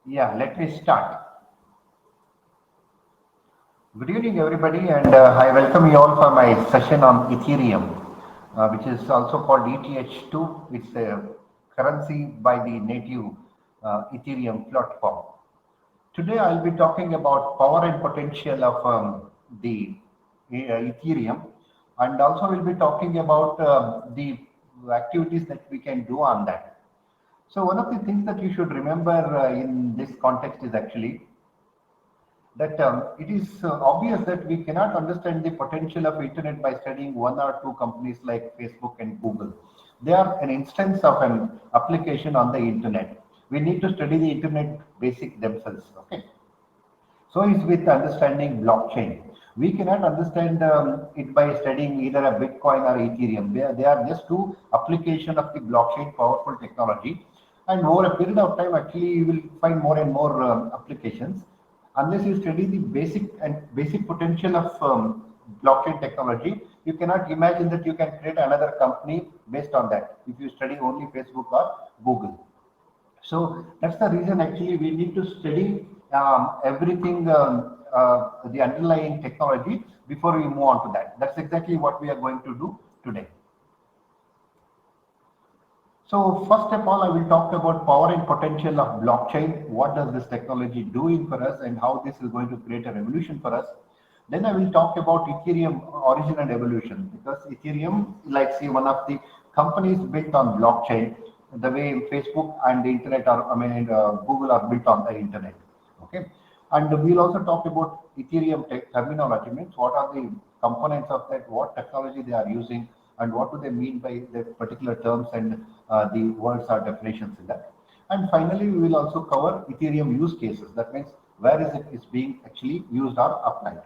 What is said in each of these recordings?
Yeah, let me start. Good evening, everybody, and I welcome you all for my session on Ethereum, which is also called ETH2. It's a currency by the native Ethereum platform. Today, I'll be talking about power and potential of the Ethereum, and also we'll be talking about the activities that we can do on that. So, one of the things that you should remember in this context is actually that it is obvious that we cannot understand the potential of internet by studying one or two companies like Facebook and Google. They are an instance of an application on the internet. We need to study the internet basic themselves. Okay. So is with understanding blockchain. We cannot understand it by studying either a Bitcoin or Ethereum. They are just two application of the blockchain powerful technology. And over a period of time, actually, you will find more and more applications. Unless you study the basic potential of blockchain technology, you cannot imagine that you can create another company based on that. If you study only Facebook or Google. So that's the reason actually we need to study everything, the underlying technology before we move on to that. That's exactly what we are going to do today. So first of all, I will talk about power and potential of blockchain. What does this technology doing for us and how this is going to create a revolution for us. Then I will talk about Ethereum origin and evolution because Ethereum, like see one of the companies built on blockchain, the way Facebook and the internet are, Google are built on the internet. Okay. And we'll also talk about Ethereum terminology, means what are the components of that, what technology they are using, and what do they mean by the particular terms and the words or definitions in that. And finally, we will also cover Ethereum use cases. That means where is it is being actually used or applied.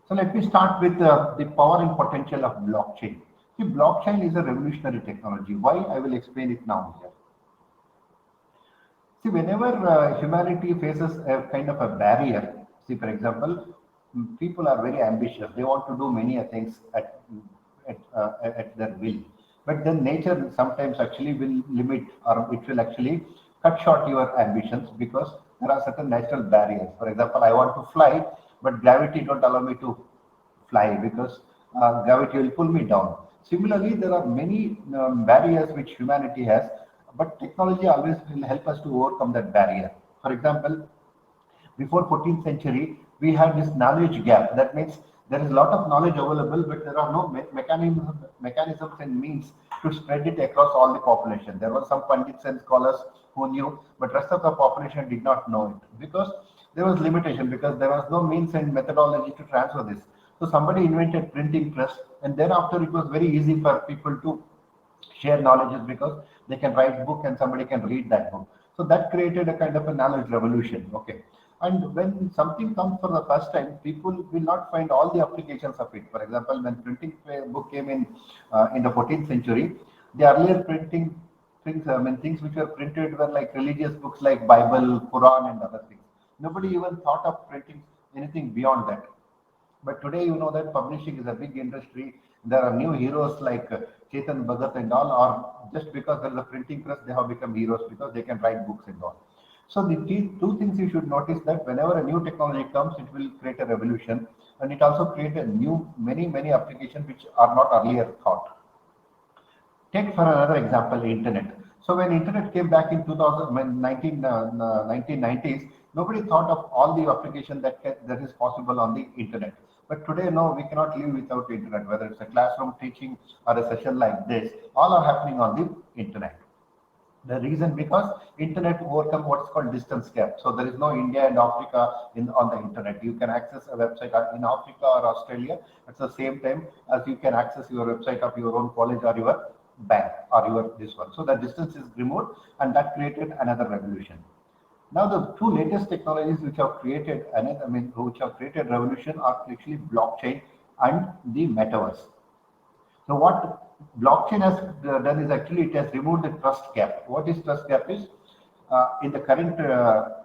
So let me start with the power and potential of blockchain. See, blockchain is a revolutionary technology. Why? I will explain it now here. See, whenever humanity faces a kind of a barrier, see, for example, people are very ambitious. They want to do many things at their will. But then nature sometimes actually will limit or it will actually cut short your ambitions because there are certain natural barriers. For example, I want to fly, but gravity don't allow me to fly because gravity will pull me down. Similarly, there are many barriers which humanity has, but technology always will help us to overcome that barrier. For example, before 14th century, we had this knowledge gap. That means there is a lot of knowledge available, but there are no mechanisms and means to spread it across all the population. There were some pundits and scholars who knew, but rest of the population did not know it because there was limitation, because there was no means and methodology to transfer this. So somebody invented printing press, and thereafter it was very easy for people to share knowledges because they can write book and somebody can read that book. So that created a kind of a knowledge revolution. Okay. And when something comes for the first time, people will not find all the applications of it. For example, when printing book came in the 14th century, the earlier printing things, things which were printed were like religious books like Bible, Quran, and other things. Nobody even thought of printing anything beyond that. But today, you know that publishing is a big industry. There are new heroes like Chetan Bhagat and all, or just because there is a printing press, they have become heroes because they can write books and all. So the two things you should notice, that whenever a new technology comes, it will create a revolution, and it also create a new many applications which are not earlier thought. Take for another example, internet. So when internet came back in 2000, when 1990s, nobody thought of all the application that is possible on the internet. But today, no, we cannot live without internet. Whether it's a classroom teaching or a session like this, all are happening on the internet. The reason, because internet overcome what's called distance gap. So there is no India and Africa on the internet. You can access a website in Africa or Australia at the same time as you can access your website of your own college or your bank or your this one. So the distance is removed, and that created another revolution. Now the two latest technologies which have created which have created revolution are actually blockchain and the metaverse. So what blockchain has done is actually it has removed the trust gap. What is trust gap is in the current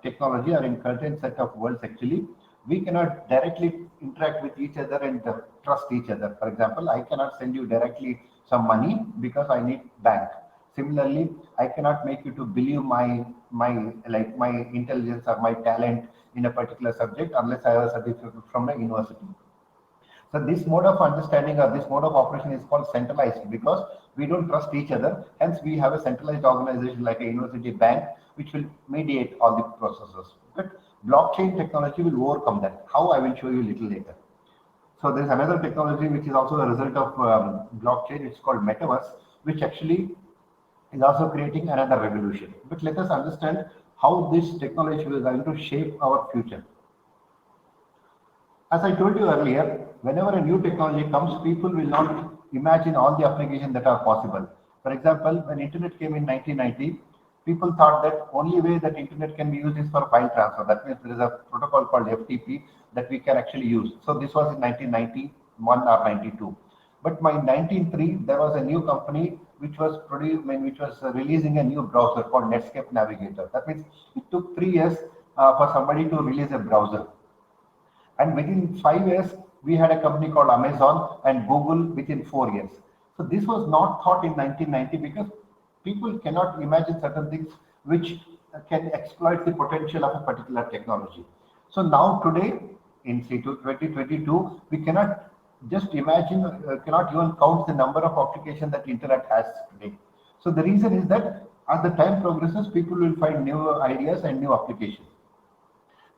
technology or in current set of worlds, actually we cannot directly interact with each other and trust each other. For example, I cannot send you directly some money because I need bank. Similarly, I cannot make you to believe my my intelligence or my talent in a particular subject unless I have a certificate from the university. So this mode of understanding or this mode of operation is called centralized because we don't trust each other. Hence, we have a centralized organization like a university bank which will mediate all the processes. But blockchain technology will overcome that. How, I will show you a little later. So there is another technology which is also a result of blockchain. It's called metaverse, which actually is also creating another revolution. But let us understand how this technology is going to shape our future. As I told you earlier, whenever a new technology comes, people will not imagine all the applications that are possible. For example, when internet came in 1990, people thought that only way that internet can be used is for file transfer. That means there is a protocol called FTP that we can actually use. So this was in 1991 or 92. But by 1903, there was a new company which was releasing a new browser called Netscape Navigator. That means it took 3 years for somebody to release a browser. And within 5 years, we had a company called Amazon and Google within 4 years. So this was not thought in 1990 because people cannot imagine certain things which can exploit the potential of a particular technology. So now today, in 2022, we cannot just imagine, cannot even count the number of applications that internet has today. So the reason is that as the time progresses, people will find new ideas and new applications.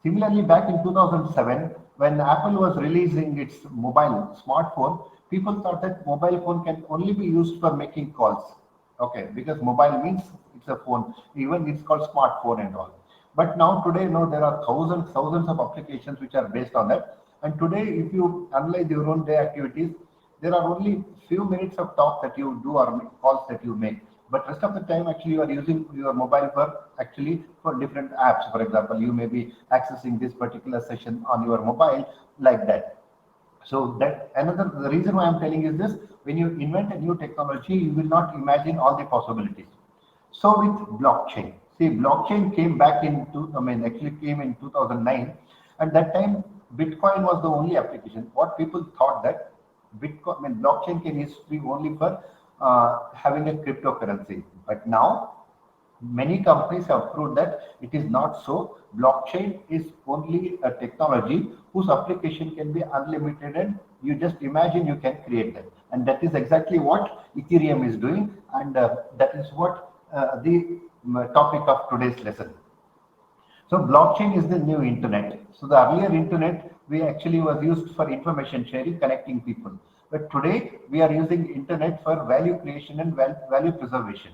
Similarly, back in 2007, when Apple was releasing its mobile smartphone, people thought that mobile phone can only be used for making calls. Okay, because mobile means it's a phone, even it's called smartphone and all. But now today, no, there are thousands of applications which are based on that. And today, if you analyze your own day activities, there are only few minutes of talk that you do or calls that you make. But rest of the time, actually, you are using your mobile for different apps. For example, you may be accessing this particular session on your mobile like that. So that the reason why I'm telling is this: when you invent a new technology, you will not imagine all the possibilities. So with blockchain, see, blockchain came back actually came in 2009, and that time Bitcoin was the only application. What people thought that blockchain can be only for having a cryptocurrency, but now many companies have proved that it is not so. Blockchain is only a technology whose application can be unlimited, and you just imagine you can create them. And that is exactly what Ethereum is doing, and that is what the topic of today's lesson. So blockchain is the new internet. So the earlier internet we actually was used for information sharing, connecting people. But today we are using internet for value creation and value preservation.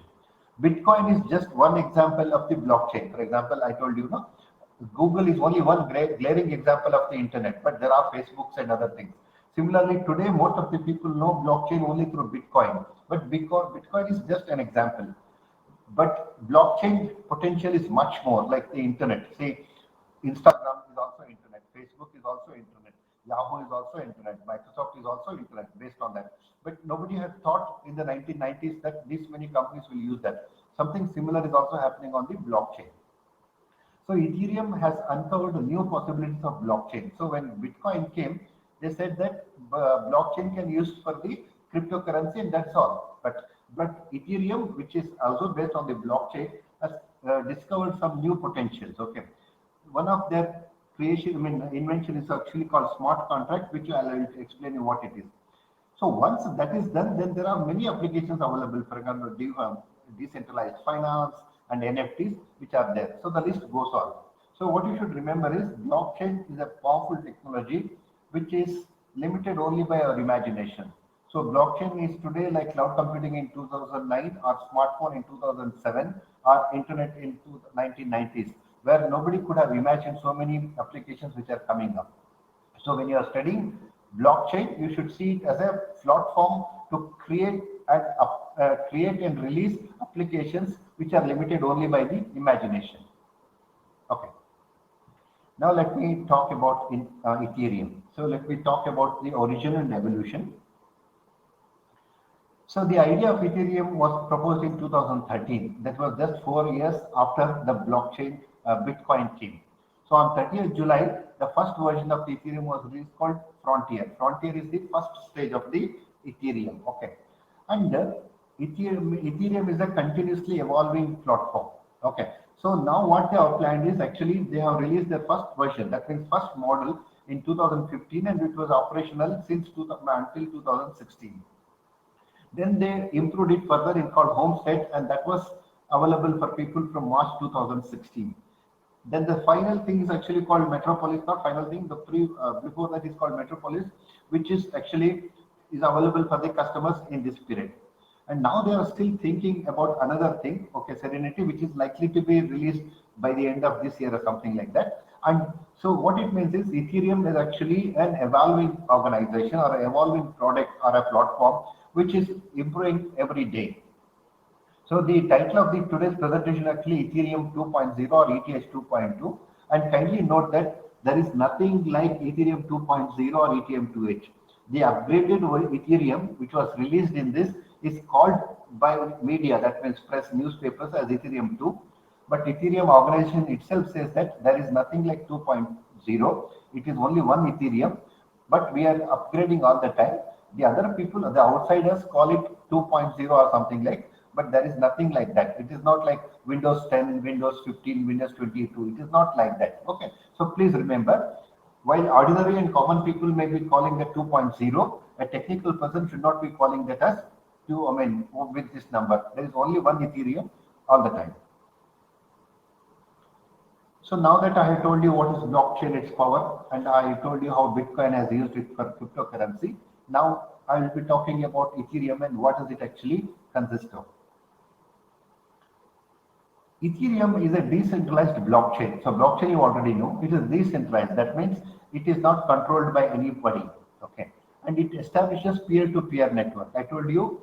Bitcoin is just one example of the blockchain. For example, I told you, no, Google is only one glaring example of the internet, but there are Facebooks and other things. Similarly, today most of the people know blockchain only through Bitcoin, but Bitcoin is just an example. But blockchain potential is much more, like the internet. Say, Instagram is also internet, Facebook is also internet, Yahoo is also internet, Microsoft is also internet based on that. But nobody had thought in the 1990s that this many companies will use that. Something similar is also happening on the blockchain. So Ethereum has uncovered new possibilities of blockchain. So when Bitcoin came, they said that blockchain can be used for the cryptocurrency and that's all. But Ethereum, which is also based on the blockchain, has discovered some new potentials. Okay, one of their invention is actually called smart contract, which I will explain you what it is. So once that is done, then there are many applications available. For example, decentralized finance and NFTs, which are there. So the list goes on. So what you should remember is blockchain is a powerful technology which is limited only by our imagination. So blockchain is today like cloud computing in 2009 or smartphone in 2007 or internet in 1990s, where nobody could have imagined so many applications which are coming up. So when you are studying blockchain, you should see it as a platform to create and release applications which are limited only by the imagination. Okay. Now let me talk about Ethereum. So let me talk about the origin and evolution. So the idea of Ethereum was proposed in 2013. That was just 4 years after the blockchain Bitcoin came. So on 30th July, the first version of the Ethereum was released called Frontier. Frontier is the first stage of the Ethereum. Okay, and Ethereum is a continuously evolving platform. Okay, So now what they have planned is actually they have released their first version, that means first model in 2015, and it was operational since 2000, until 2016. Then they improved it further in called Homestead, and that was available for people from March 2016. Then the final thing is actually called Metropolis, not final thing. The before that is called Metropolis, which is actually is available for the customers in this period. And now they are still thinking about another thing, okay, Serenity, which is likely to be released by the end of this year or something like that. And so what it means is Ethereum is actually an evolving organization or an evolving product or a platform which is improving every day. So the title of the today's presentation actually Ethereum 2.0 or ETH 2.2, and kindly note that there is nothing like Ethereum 2.0 or Ethereum 2H. The upgraded Ethereum, which was released in this, is called by media, that means press, newspapers, as Ethereum 2. But Ethereum organization itself says that there is nothing like 2.0. It is only one Ethereum, but we are upgrading all the time. The other people, the outsiders, call it 2.0 or something like, but there is nothing like that. It is not like Windows 10, Windows 15, Windows 22. It is not like that. Okay. So please remember, while ordinary and common people may be calling that 2.0, a technical person should not be calling that as 2, I mean, with this number. There is only one Ethereum all the time. So now that I have told you what is blockchain, its power, and I told you how Bitcoin has used it for cryptocurrency, now I will be talking about Ethereum and what does it actually consist of. Ethereum is a decentralized blockchain. So blockchain you already know, it is decentralized. That means it is not controlled by anybody. Okay. And it establishes peer-to-peer network. I told you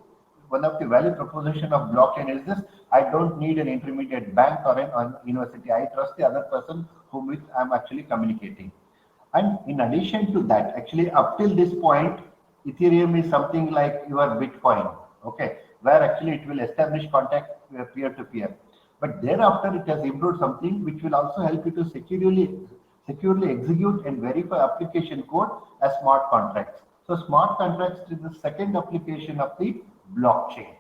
one of the value proposition of blockchain is this: I don't need an intermediate bank or an university. I trust the other person whom with I'm actually communicating. And in addition to that, actually up till this point, Ethereum is something like your Bitcoin, okay, where actually it will establish contact peer-to-peer. But thereafter, it has improved something which will also help you to securely execute and verify application code as smart contracts. So smart contracts is the second application of the blockchain.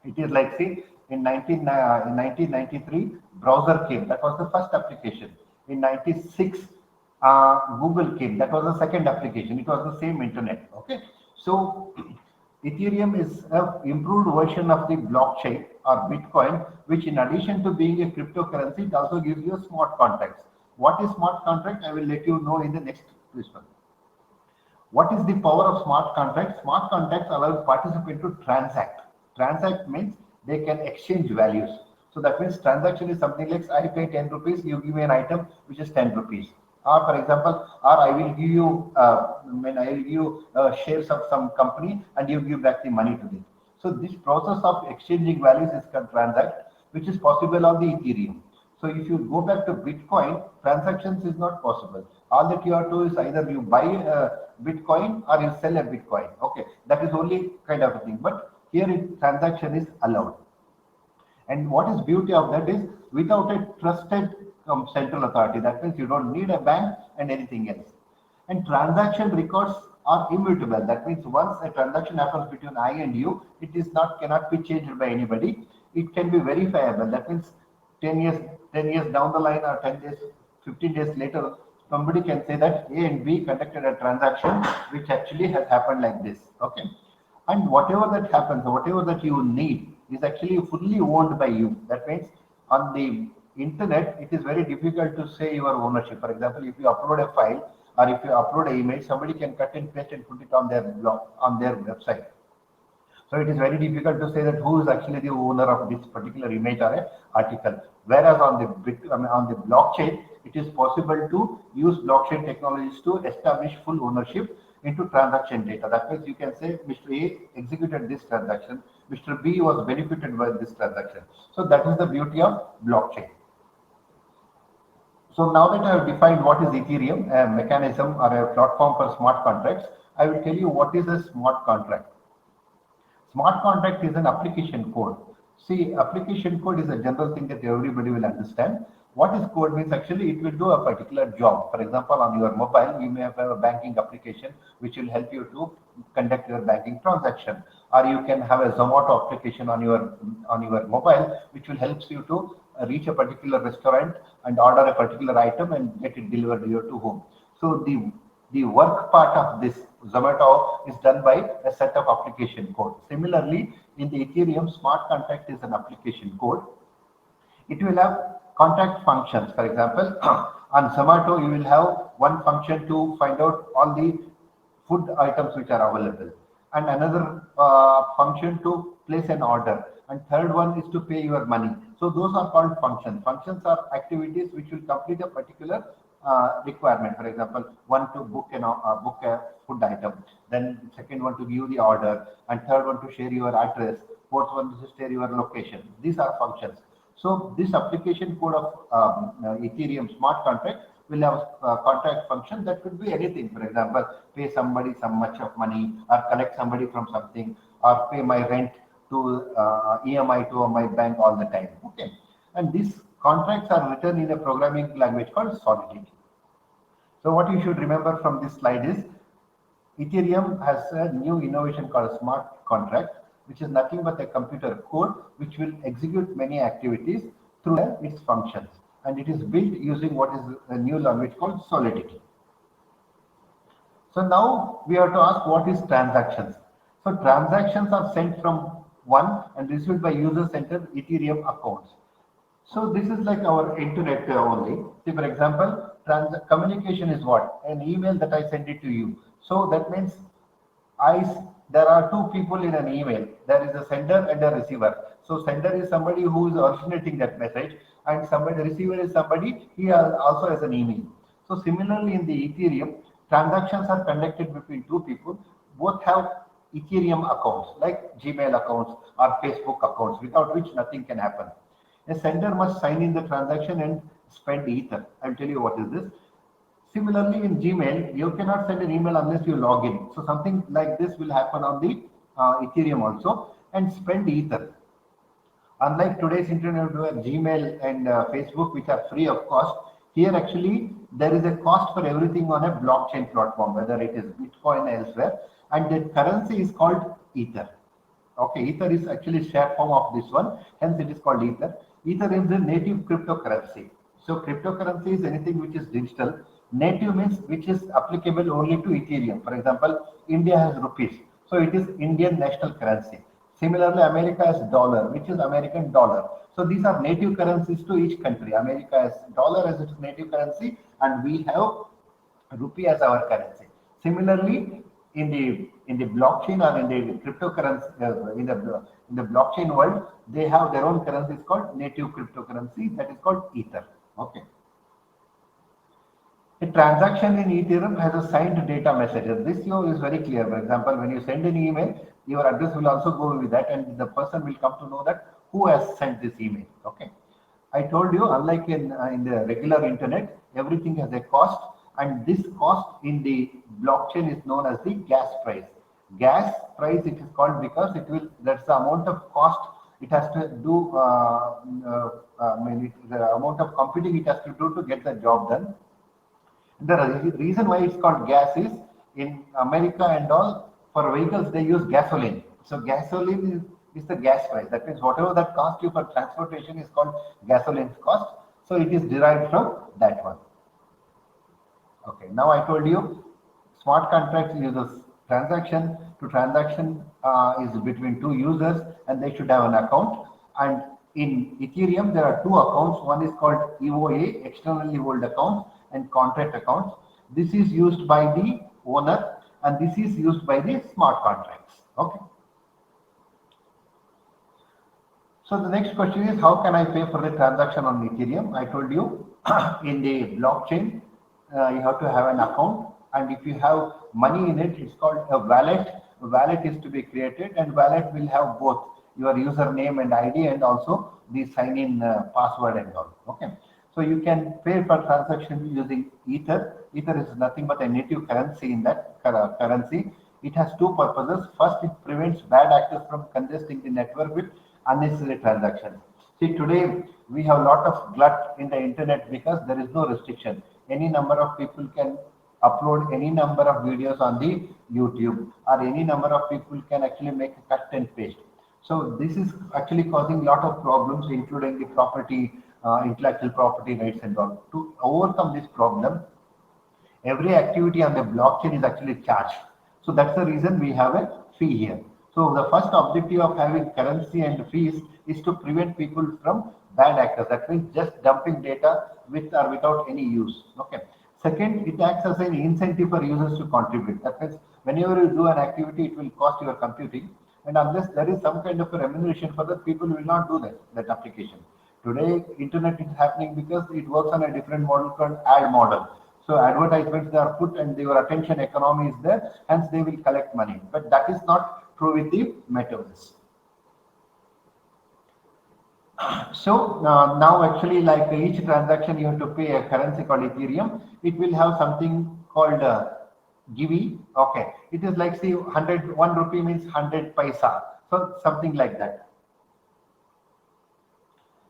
It is like, see, in 1993, browser came. That was the first application. In 96, Google came. That was the second application. It was the same internet. Okay. So Ethereum is an improved version of the blockchain or Bitcoin, which in addition to being a cryptocurrency, it also gives you smart contracts. What is smart contract? I will let you know in the next one. What is the power of smart contracts? Smart contracts allow participants to transact. Transact means they can exchange values. So that means transaction is something like I pay 10 rupees, you give me an item which is 10 rupees. Or for example, or I will give you, when I will give you shares of some company and you give back the money to them. So this process of exchanging values is called transact, which is possible on the Ethereum. So if you go back to Bitcoin, transactions is not possible. All that you have to do is either you buy a Bitcoin or you sell a Bitcoin. Okay, that is only kind of a thing. But here transaction is allowed. And what is beauty of that is without a trusted central authority. That means you don't need a bank and anything else. And transaction records are immutable. That means once a transaction happens between I and you, it is not cannot be changed by anybody. It can be verifiable. That means 10 years down the line or 10 days, 15 days later, somebody can say that A and B conducted a transaction which actually has happened like this. Okay. And whatever that happens, whatever that you need is actually fully owned by you. That means on the internet, it is very difficult to say your ownership. For example, if you upload a file or if you upload an image, somebody can cut and paste and put it on their blog, on their website. So it is very difficult to say that who is actually the owner of this particular image or an article. Whereas on the blockchain, it is possible to use blockchain technologies to establish full ownership into transaction data. That means you can say Mr. A executed this transaction, Mr. B was benefited by this transaction. So that is the beauty of blockchain. So now that I have defined what is Ethereum, a mechanism or a platform for smart contracts, I will tell you what is a smart contract. Smart contract is an application code. See, application code is a general thing that everybody will understand. What is code means actually it will do a particular job. For example, on your mobile, you may have a banking application which will help you to conduct your banking transaction. Or you can have a Zomato application on your mobile which will help you to reach a particular restaurant and order a particular item and get it delivered to your home. So the work part of this Zomato is done by a set of application code. Similarly, in the Ethereum, smart contract is an application code. It will have contact functions. For example, on Zomato, you will have one function to find out all the food items which are available, and another function to place an order, and third one is to pay your money. So those are called functions. Functions are activities which will complete a particular requirement. For example, one to book a food item, then second one to give the order, and third one to share your address, fourth one to share your location. These are functions. So this application code of Ethereum smart contract will have a contract function that could be anything. For example, pay somebody some much of money, or collect somebody from something, or pay my rent to EMI to my bank all the time. Okay, and these contracts are written in a programming language called Solidity. So what you should remember from this slide is Ethereum has a new innovation called smart contract, which is nothing but a computer code which will execute many activities through its functions, and it is built using what is a new language called Solidity. So now we have to ask, what is transactions? So transactions are sent from one and received by user-centered Ethereum accounts. So this is like our internet only. See, for example, communication is what? An email that I send it to you. So that means there are two people in an email. There is a sender and a receiver. So sender is somebody who is originating that message, and the receiver is somebody he also has an email. So similarly, in the Ethereum, transactions are conducted between two people. Both have Ethereum accounts like Gmail accounts or Facebook accounts, without which nothing can happen. A sender must sign in the transaction and spend Ether. I'll tell you what is this. Similarly, in Gmail, you cannot send an email unless you log in. So something like this will happen on the Ethereum also, and spend Ether. Unlike today's internet where Gmail and Facebook, which are free of cost, here actually there is a cost for everything on a blockchain platform, whether it is Bitcoin or elsewhere, and the currency is called Ether. Okay, Ether is actually share form of this one, hence it is called Ether. Ether is the native cryptocurrency. So cryptocurrency is anything which is digital. Native means which is applicable only to Ethereum. For example, India has rupees, so it is Indian national currency. Similarly, America has dollar, which is American dollar. So these are native currencies to each country. America has dollar as its native currency, and we have rupee as our currency. Similarly, in the blockchain or in the cryptocurrency, in the blockchain world, they have their own currency called native cryptocurrency, that is called Ether. Okay. A transaction in Ethereum has a signed data message. This is very clear. For example, when you send an email, your address will also go with that, and the person will come to know that who has sent this email. Okay. I told you, unlike in the regular internet, everything has a cost, and this cost in the blockchain is known as the gas price. Gas price it is called because that's the amount of cost it has to do, the amount of computing it has to do to get the job done. The reason why it's called gas is in America and all, for vehicles they use gasoline. So gasoline is the gas price. That means whatever that cost you for transportation is called gasoline cost. So it is derived from that one. Okay, now I told you smart contracts uses transaction to transaction is between two users, and they should have an account. And in Ethereum there are two accounts. One is called EOA, externally held accounts, and contract accounts. This is used by the owner, and this is used by the smart contracts. Okay. So the next question is, how can I pay for the transaction on Ethereum? I told you in the blockchain you have to have an account, and if you have money in it, it's called a wallet. A wallet is to be created, and wallet will have both your username and ID, and also the sign-in password and all. Okay. So you can pay for transaction using Ether. Ether is nothing but a native currency in that currency. It has two purposes. First, it prevents bad actors from congesting the network with unnecessary transactions. See, today we have a lot of glut in the internet because there is no restriction. Any number of people can upload any number of videos on the YouTube, or any number of people can actually make a cut and paste. So this is actually causing a lot of problems, including the property, intellectual property rights and all. To overcome this problem, every activity on the blockchain is actually charged. So that's the reason we have a fee here. So the first objective of having currency and fees is to prevent people from bad actors. That means just dumping data with or without any use. Okay. Second, it acts as an incentive for users to contribute. That means whenever you do an activity, it will cost your computing. And unless there is some kind of a remuneration for that, people will not do that application. Today, internet is happening because it works on a different model called ad model. So advertisements they are put and your attention economy is there, hence they will collect money. But that is not true with the metaverse. So now actually like each transaction you have to pay a currency called Ethereum. It will have something called Givi. Okay, it is like say 1 rupee means 100 paisa. So something like that.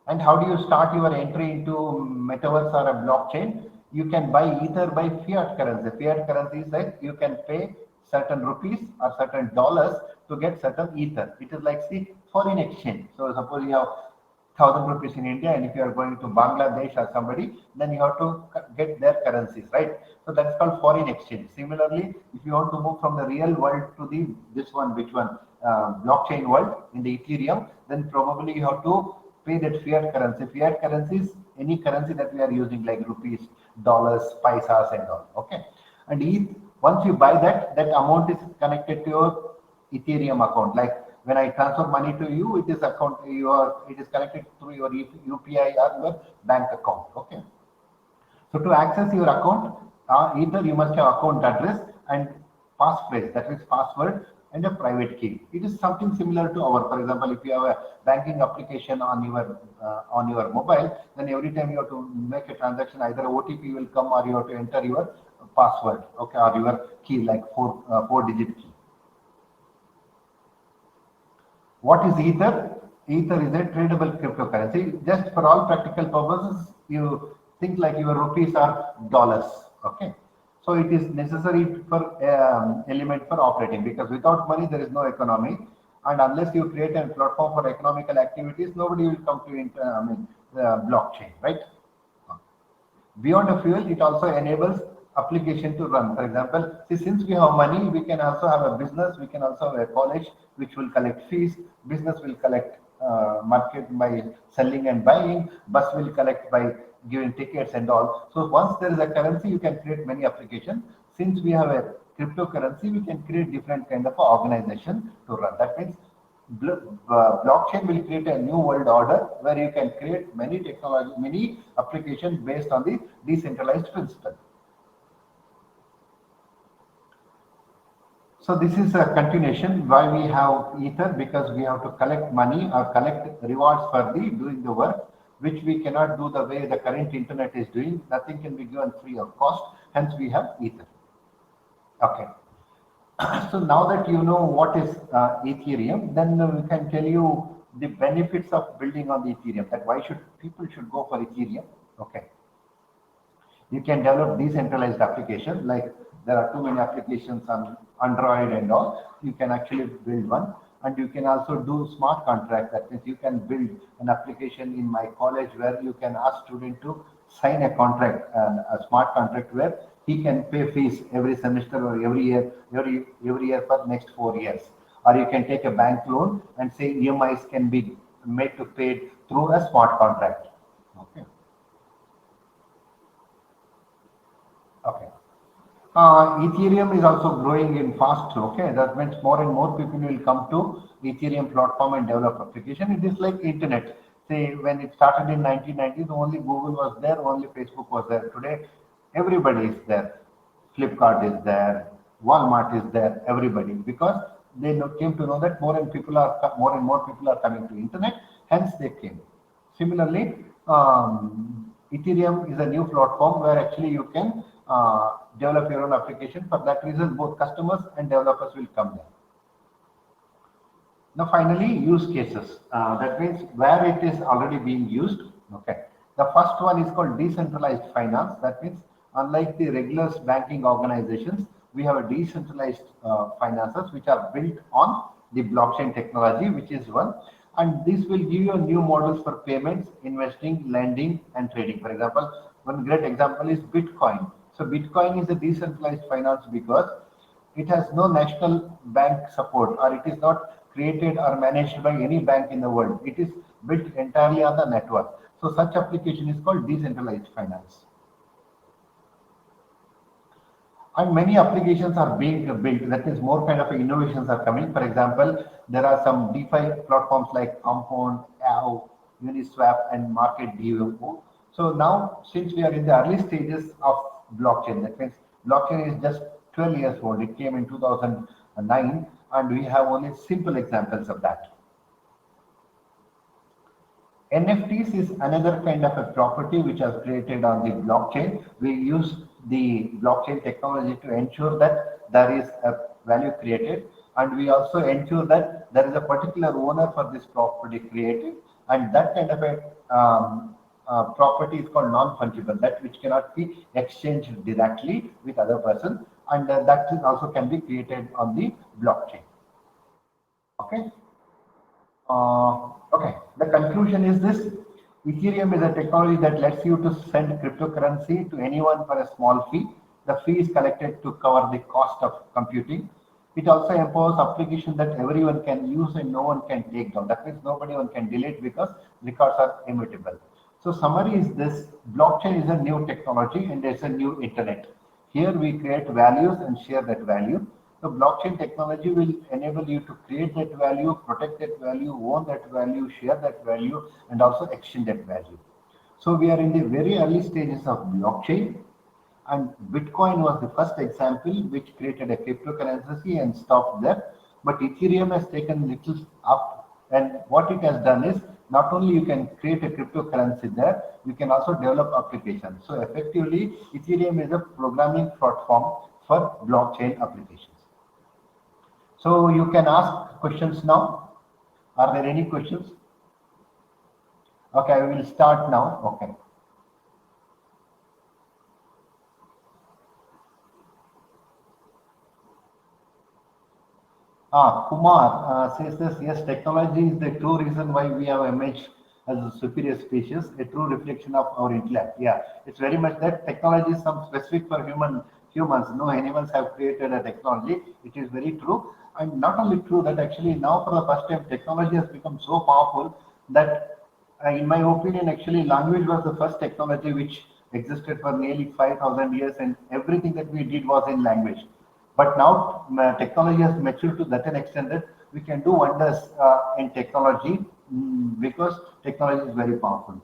And how do you start your entry into metaverse or a blockchain? You can buy either by fiat currency. Fiat currency is like you can pay certain rupees or certain dollars to get certain ether. It is like the foreign exchange. So suppose you have 1,000 rupees in India, and if you are going to Bangladesh or somebody, then you have to get their currencies, right? So that's called foreign exchange. Similarly, if you want to move from the real world to the this one, which one, blockchain world in the Ethereum, then probably you have to pay that fiat currency. Fiat currency is any currency that we are using, like rupees, dollars, paisas, and all. Okay, and once you buy that, that amount is connected to your Ethereum account. Like when I transfer money to you, it is it is connected through your UPI or your bank account. Okay. So to access your account, either you must have account address and passphrase, that is password and a private key. It is something similar to our, for example, if you have a banking application on your mobile, then every time you have to make a transaction, either OTP will come or you have to enter your password, okay, or your key, like four-digit key. What is Ether? Ether is a tradable cryptocurrency. Just for all practical purposes, you think like your rupees are dollars. Okay. So it is necessary for element for operating, because without money there is no economy, and unless you create a platform for economical activities, nobody will come to blockchain, right? Beyond a fuel, it also enables application to run. For example, since we have money, we can also have a business, we can also have a college which will collect fees, business will collect market by selling and buying, bus will collect by giving tickets and all. So once there is a currency, you can create many applications. Since we have a cryptocurrency, we can create different kind of organization to run. That means blockchain will create a new world order where you can create many applications based on the decentralized principle. So this is a continuation why we have Ether, because we have to collect money or collect rewards for doing the work, which we cannot do the way the current internet is doing. Nothing can be given free of cost. Hence we have Ether. Okay. So now that you know what is Ethereum, then we can tell you the benefits of building on the Ethereum. That why people should go for Ethereum. Okay. You can develop decentralized application, like there are too many applications on Android and all. You can actually build one, and you can also do smart contract. That means you can build an application in my college where you can ask student to sign a contract, a smart contract where he can pay fees every semester or every year for next 4 years. Or you can take a bank loan and say EMIs can be made to pay through a smart contract. Okay. Okay. Ethereum is also growing in fast. Okay, that means more and more people will come to Ethereum platform and develop application. It is like internet. Say when it started in 1990s, only Google was there, only Facebook was there. Today, everybody is there. Flipkart is there, Walmart is there. Everybody, because they came to know that more and more people are coming to internet. Hence, they came. Similarly, Ethereum is a new platform where actually you can develop your own application. For that reason, both customers and developers will come there. Now, finally, use cases. That means where it is already being used. Okay. The first one is called decentralized finance. That means unlike the regular banking organizations, we have a decentralized finances which are built on the blockchain technology, which is one. And this will give you new models for payments, investing, lending, and trading. For example, one great example is Bitcoin. So Bitcoin is a decentralized finance because it has no national bank support, or it is not created or managed by any bank in the world. It is built entirely on the network. So such application is called decentralized finance. And many applications are being built. That means more kind of innovations are coming. For example, there are some DeFi platforms like Compound, AO, Uniswap, and Market DVO. So now, since we are in the early stages of blockchain, that means blockchain is just 12 years old. It came in 2009, and we have only simple examples of that. NFTs is another kind of a property which is created on the blockchain. We use the blockchain technology to ensure that there is a value created, and we also ensure that there is a particular owner for this property created, and that kind of a property is called non-fungible, that which cannot be exchanged directly with other person, and that is also can be created on the blockchain. Okay. Okay, the conclusion is this. Ethereum is a technology that lets you to send cryptocurrency to anyone for a small fee. The fee is collected to cover the cost of computing. It also empowers application that everyone can use and no one can take down. That means nobody one can delete because records are immutable. So summary is this: blockchain is a new technology and it's a new internet. Here we create values and share that value. So blockchain technology will enable you to create that value, protect that value, own that value, share that value, and also exchange that value. So we are in the very early stages of blockchain, and Bitcoin was the first example which created a cryptocurrency and stopped there. But Ethereum has taken little up, and what it has done is not only you can create a cryptocurrency there, you can also develop applications. So effectively, Ethereum is a programming platform for blockchain applications. So you can ask questions now. Are there any questions? Okay, we will start now. Okay. Kumar says this, yes, technology is the true reason why we have emerged as a superior species, a true reflection of our intellect. Yeah, it's very much that technology is some specific for humans. No animals have created a technology. It is very true. And not only true, that actually now for the first time technology has become so powerful that in my opinion, actually language was the first technology which existed for nearly 5,000 years, and everything that we did was in language. But now technology has matured to that an extent that we can do wonders in technology because technology is very powerful.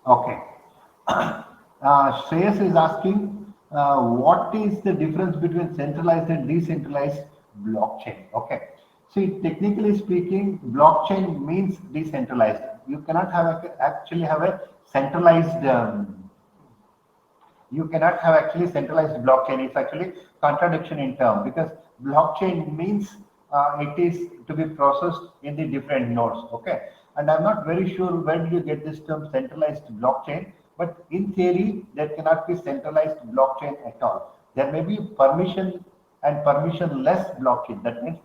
Okay. Shreyas is asking, what is the difference between centralized and decentralized blockchain? Okay. See, technically speaking, blockchain means decentralized. You cannot actually have a centralized. You cannot have actually centralized blockchain. It's actually contradiction in term, because blockchain means it is to be processed in the different nodes. Okay. And I'm not very sure where did you get this term centralized blockchain, but in theory, there cannot be centralized blockchain at all. There may be permission and permissionless blockchain. That means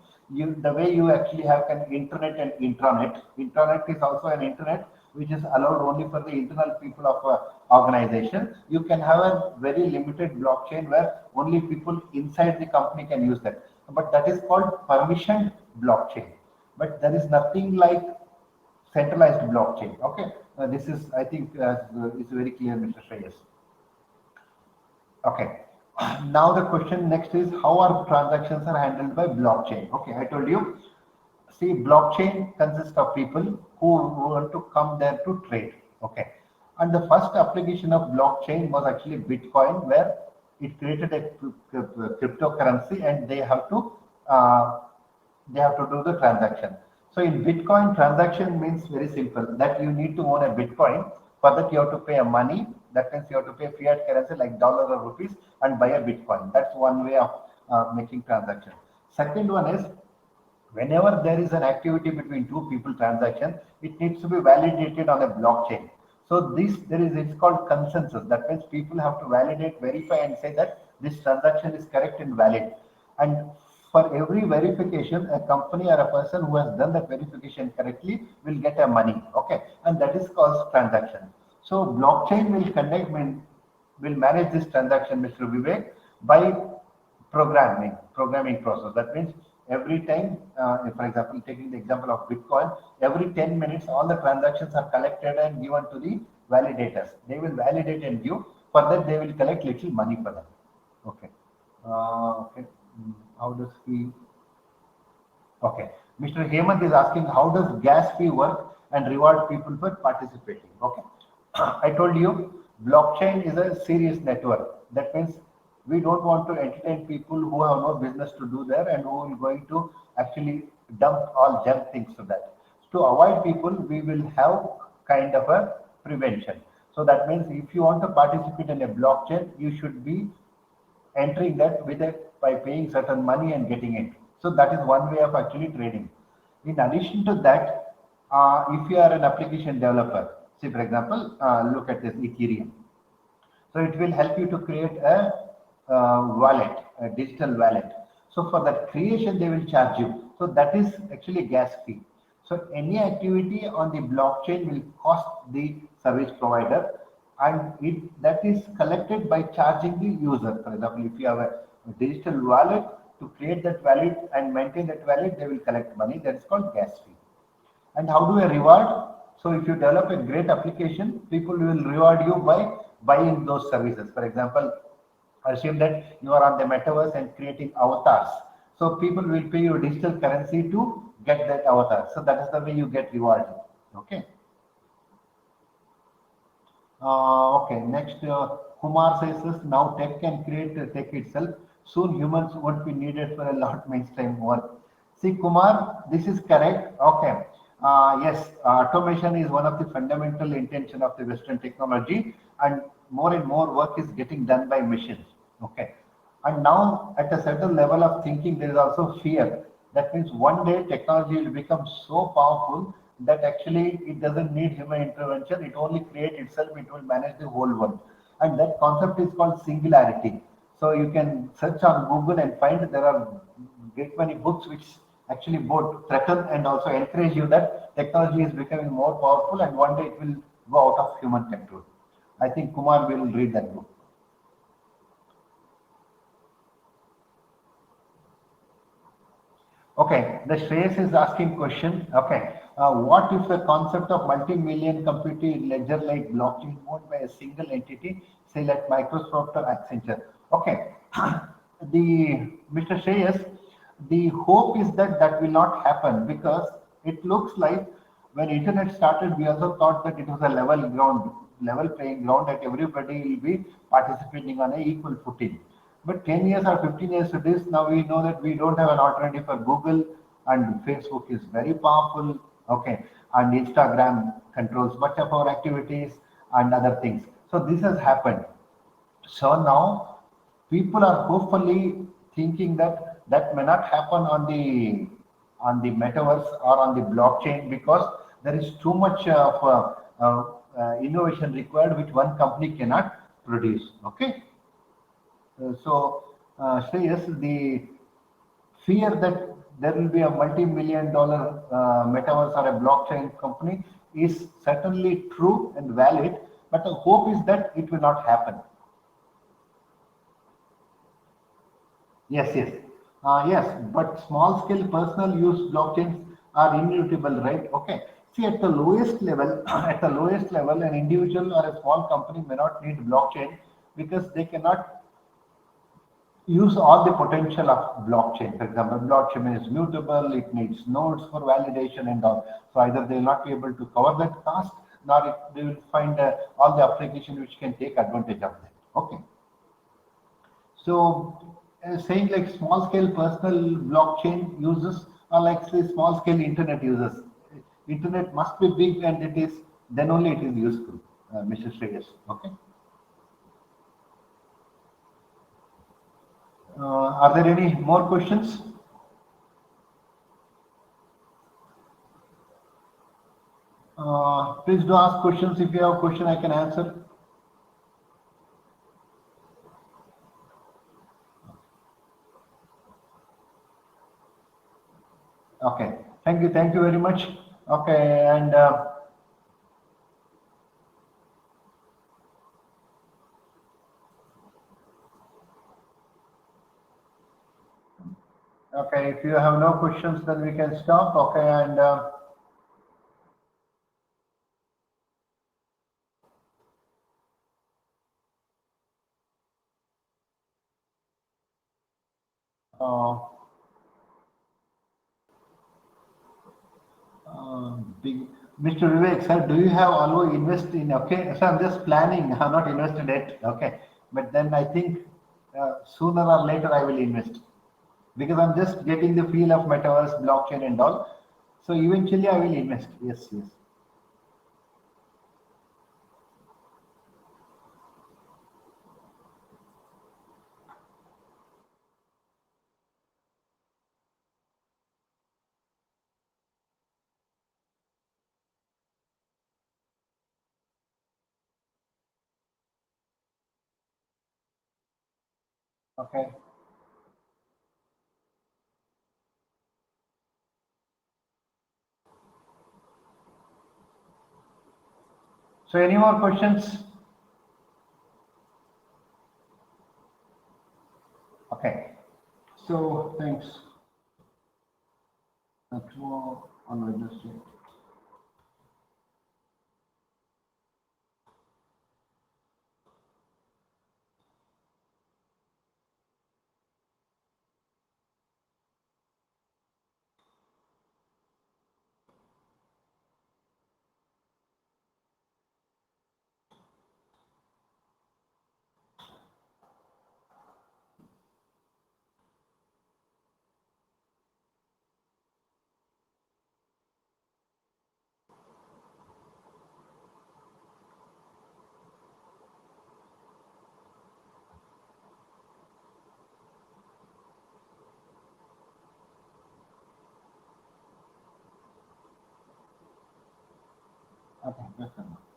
the way you actually have an internet and intranet. Intranet is also an internet which is allowed only for the internal people of an organization. You can have a very limited blockchain where only people inside the company can use that. But that is called permissioned blockchain. But there is nothing like centralized blockchain. Okay, this is, I think, is very clear, Mr. Shreyas. Okay. Now the question next is, how are transactions are handled by blockchain? Okay, I told you. See, blockchain consists of people who want to come there to trade. Okay, and the first application of blockchain was actually Bitcoin, where it created a cryptocurrency, and they have to do the transaction. So in Bitcoin, transaction means very simple, that you need to own a Bitcoin. For that, you have to pay a money. That means you have to pay fiat currency like dollars or rupees and buy a Bitcoin. That's one way of making transaction. Second one is, whenever there is an activity between two people transaction, it needs to be validated on a blockchain. So it's called consensus. That means people have to validate, verify, and say that this transaction is correct and valid. and for every verification, a company or a person who has done that verification correctly will get a money. Okay, and that is called transaction. So blockchain will manage this transaction, Mr. Vivek, by programming process. That means every time, for example, taking the example of Bitcoin, every 10 minutes all the transactions are collected and given to the validators. They will validate and give. For that they will collect little money for them. Okay. Okay. How does he? Okay. Mr. Hemant is asking, how does gas fee work and reward people for participating? Okay. I told you, blockchain is a serious network. That means we don't want to entertain people who have no business to do there and who are going to actually dump all junk things to that. To avoid people, we will have kind of a prevention. So that means if you want to participate in a blockchain, you should be entering that with a by paying certain money and getting it. So that is one way of actually trading. In addition to that, if you are an application developer, say for example, look at this Ethereum. So it will help you to create a wallet, a digital wallet. So for that creation, they will charge you. So that is actually gas fee. So any activity on the blockchain will cost the service provider, and that is collected by charging the user. For example, if you have a digital wallet, to create that wallet and maintain that wallet, they will collect money. That is called gas fee. And how do I reward? So if you develop a great application, people will reward you by buying those services. For example, assume that you are on the metaverse and creating avatars. So people will pay you digital currency to get that avatar. So that is the way you get rewarded. Okay. Okay. Next, Kumar says this, now tech can create tech itself. Soon humans won't be needed for a lot mainstream work. See, Kumar, this is correct. Okay. Yes, automation is one of the fundamental intention of the Western technology, and more work is getting done by machines. Okay. And now at a certain level of thinking, there is also fear. That means one day technology will become so powerful that actually it doesn't need human intervention. It only creates itself. It will manage the whole world. And that concept is called singularity. So you can search on Google and find there are great many books which actually both threaten and also encourage you that technology is becoming more powerful and one day it will go out of human control. I think Kumar will read that book. Okay, the Shreyas is asking question. Okay, what if the concept of multi-million computing ledger like blockchain owned by a single entity, say like Microsoft or Accenture? Okay, the Mr. Shreyas, the hope is that that will not happen because it looks like when internet started, we also thought that it was a level playing ground that everybody will be participating on a equal footing. But 10 years or 15 years to this, now we know that we don't have an alternative for Google, and Facebook is very powerful. Okay, and Instagram controls much of our activities and other things. So this has happened. So now people are hopefully thinking that that may not happen on the metaverse or on the blockchain because there is too much of innovation required which one company cannot produce. Okay. Shreyas, the fear that there will be a multi-million dollar metaverse or a blockchain company is certainly true and valid, but the hope is that it will not happen. Yes, but small scale personal use blockchains are immutable, right? Okay. See, at the lowest level, an individual or a small company may not need blockchain because they cannot use all the potential of blockchain. For example, blockchain is mutable, it needs nodes for validation and all. So either they will not be able to cover that cost, nor they will find all the application which can take advantage of that. Okay. So saying like small scale personal blockchain users are like say small scale internet users. Internet must be big and it is then only it is useful, Mr. Shreyas. Okay. Are there any more questions? Please do ask questions. If you have a question, I can answer. Okay. Thank you very much. Okay, and okay, if you have no questions, then we can stop. Okay, and uh, big, Mr. Vivek, sir, do you have always invest in? Okay, so I'm just planning. I'm not invested yet. Okay, but then I think sooner or later I will invest because I'm just getting the feel of metaverse, blockchain, and all. So eventually I will invest. Yes, yes. Okay. So any more questions? Okay. So thanks. Tomorrow on Wednesday. Okay. Just a minute.